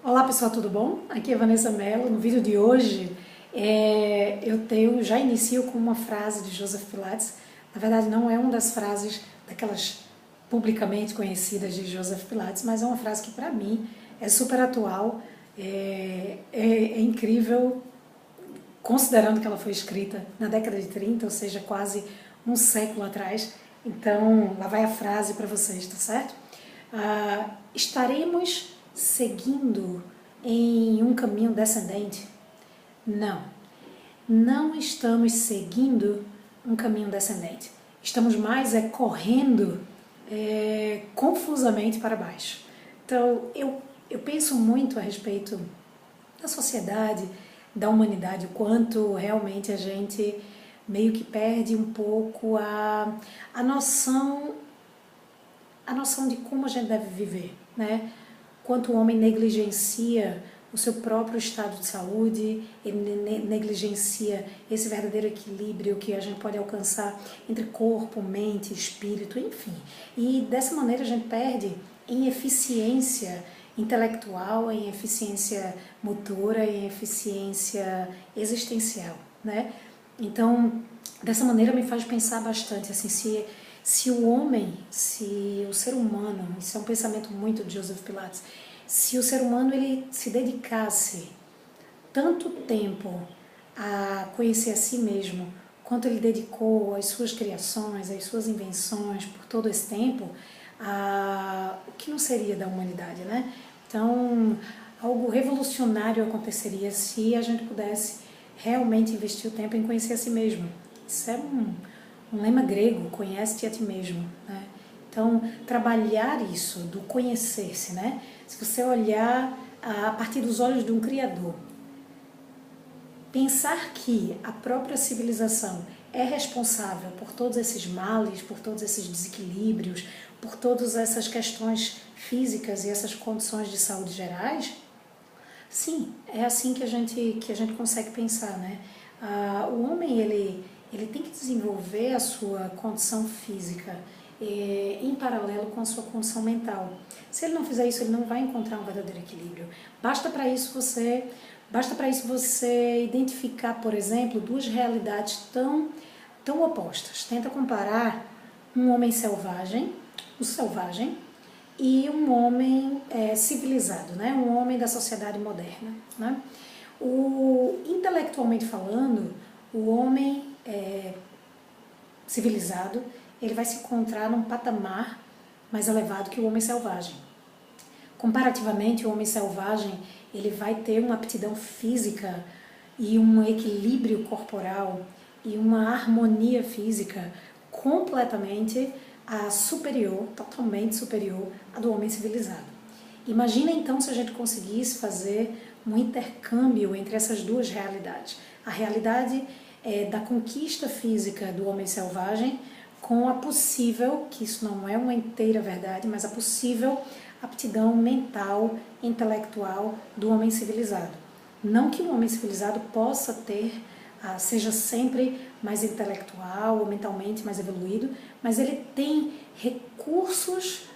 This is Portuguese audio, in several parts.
Olá pessoal, tudo bom? Aqui é Vanessa Mello. No vídeo de hoje eu já inicio com uma frase de Joseph Pilates. Na verdade não é uma das frases daquelas publicamente conhecidas de Joseph Pilates, mas é uma frase que para mim é super atual, é incrível, considerando que ela foi escrita na década de 30, ou seja, quase um século atrás. Então lá vai a frase para vocês, tá certo? Estaremos seguindo em um caminho descendente? Não, não estamos seguindo um caminho descendente. Estamos mais correndo confusamente para baixo. Então, eu penso muito a respeito da sociedade, da humanidade, o quanto realmente a gente meio que perde um pouco a noção de como a gente deve viver, né? Quanto o homem negligencia o seu próprio estado de saúde, ele negligencia esse verdadeiro equilíbrio que a gente pode alcançar entre corpo, mente, espírito, enfim. E dessa maneira a gente perde em eficiência intelectual, em eficiência motora, em eficiência existencial, né? Então, dessa maneira me faz pensar bastante, assim, se o homem, se o ser humano, isso é um pensamento muito de Joseph Pilates, se o ser humano ele se dedicasse tanto tempo a conhecer a si mesmo, quanto ele dedicou às suas criações, às suas invenções por todo esse tempo, o que não seria da humanidade, né? Então, algo revolucionário aconteceria se a gente pudesse realmente investir o tempo em conhecer a si mesmo. Isso é um lema grego, conhece-te a ti mesmo, né? Então, trabalhar isso do conhecer-se, né? Se você olhar a partir dos olhos de um criador, pensar que a própria civilização é responsável por todos esses males, por todos esses desequilíbrios, por todas essas questões físicas e essas condições de saúde gerais, sim, é assim que a gente consegue pensar, né? O homem, ele tem que desenvolver a sua condição física em paralelo com a sua condição mental. Se ele não fizer isso, ele não vai encontrar um verdadeiro equilíbrio. Basta para isso você identificar, por exemplo, duas realidades tão opostas. Tenta comparar um homem selvagem, o selvagem, e um homem civilizado, né? Um homem da sociedade moderna, né? Intelectualmente falando, o homem civilizado, ele vai se encontrar num patamar mais elevado que o homem selvagem. Comparativamente, o homem selvagem, ele vai ter uma aptidão física e um equilíbrio corporal e uma harmonia física completamente superior, totalmente superior à do homem civilizado. Imagina então se a gente conseguisse fazer um intercâmbio entre essas duas realidades. A realidade da conquista física do homem selvagem com a possível, que isso não é uma inteira verdade, mas a possível aptidão mental, intelectual do homem civilizado. Não que o homem civilizado possa seja sempre mais intelectual ou mentalmente mais evoluído, mas ele tem recursos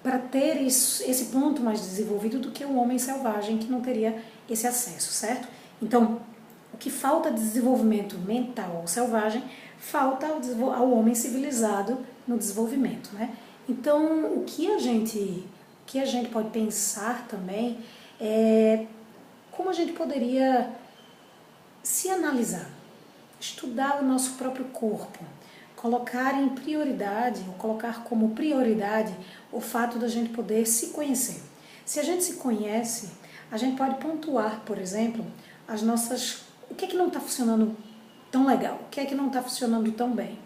para ter esse ponto mais desenvolvido do que o homem selvagem, que não teria esse acesso, certo? Então, o que falta de desenvolvimento mental ao selvagem, falta ao homem civilizado no desenvolvimento, né? Então, o que a gente pode pensar também é como a gente poderia se analisar, estudar o nosso próprio corpo, colocar em prioridade, ou colocar como prioridade o fato da gente poder se conhecer. Se a gente se conhece, a gente pode pontuar, por exemplo, o que é que não está funcionando tão legal, o que é que não está funcionando tão bem,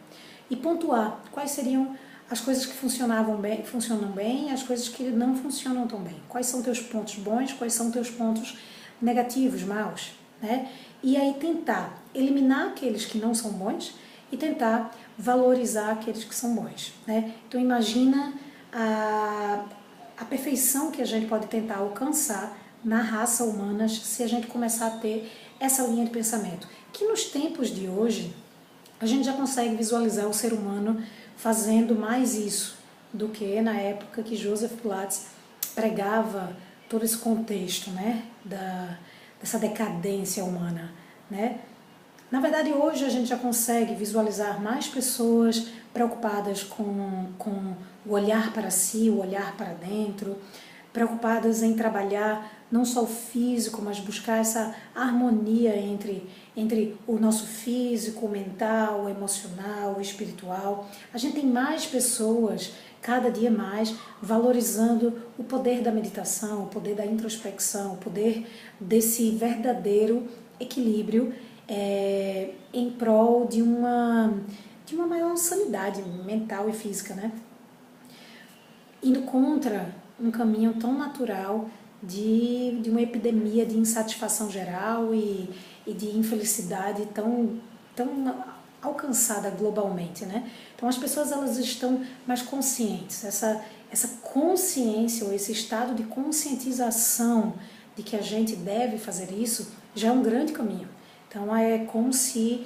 e pontuar quais seriam as coisas que funcionam bem e as coisas que não funcionam tão bem. Quais são teus pontos bons, quais são teus pontos negativos, maus, né? E aí tentar eliminar aqueles que não são bons e tentar valorizar aqueles que são bons, né? Então imagina a perfeição que a gente pode tentar alcançar na raça humana se a gente começar a ter essa linha de pensamento. Que nos tempos de hoje a gente já consegue visualizar o ser humano fazendo mais isso do que na época que Joseph Pilates pregava todo esse contexto, né, dessa decadência humana, né? Na verdade, hoje a gente já consegue visualizar mais pessoas preocupadas com o olhar para si, o olhar para dentro, preocupadas em trabalhar não só o físico, mas buscar essa harmonia entre o nosso físico, o mental, o emocional, o espiritual. A gente tem mais pessoas, cada dia mais, valorizando o poder da meditação, o poder da introspecção, o poder desse verdadeiro equilíbrio em prol de uma maior sanidade mental e física, né? Indo contra um caminho tão natural de uma epidemia de insatisfação geral e de infelicidade tão alcançada globalmente, né? Então as pessoas elas estão mais conscientes, essa consciência ou esse estado de conscientização de que a gente deve fazer isso já é um grande caminho. Então é como se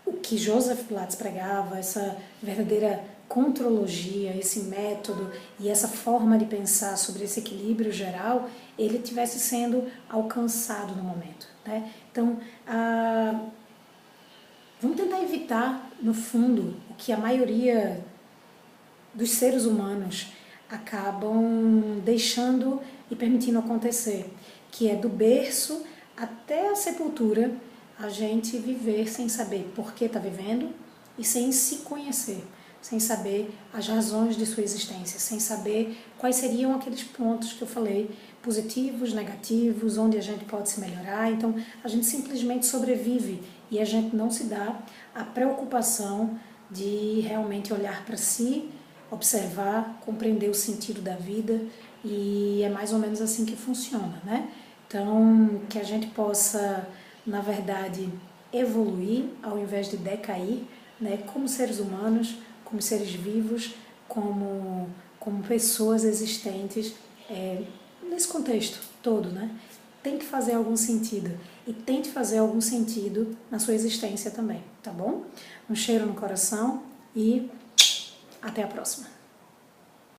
o que Joseph Pilates pregava, essa verdadeira contrologia, esse método e essa forma de pensar sobre esse equilíbrio geral, ele tivesse sendo alcançado no momento, né? Então, vamos tentar evitar, no fundo, o que a maioria dos seres humanos acabam deixando e permitindo acontecer, que é do berço até a sepultura, a gente viver sem saber por que está vivendo e sem se conhecer, sem saber as razões de sua existência, sem saber quais seriam aqueles pontos que eu falei, positivos, negativos, onde a gente pode se melhorar. Então, a gente simplesmente sobrevive e a gente não se dá a preocupação de realmente olhar para si, observar, compreender o sentido da vida, e é mais ou menos assim que funciona, né? Então, que a gente possa, na verdade, evoluir ao invés de decair, né? Como seres humanos, como seres vivos, como pessoas existentes nesse contexto todo, né? Tem que fazer algum sentido e tente fazer algum sentido na sua existência também, tá bom? Um cheiro no coração e até a próxima.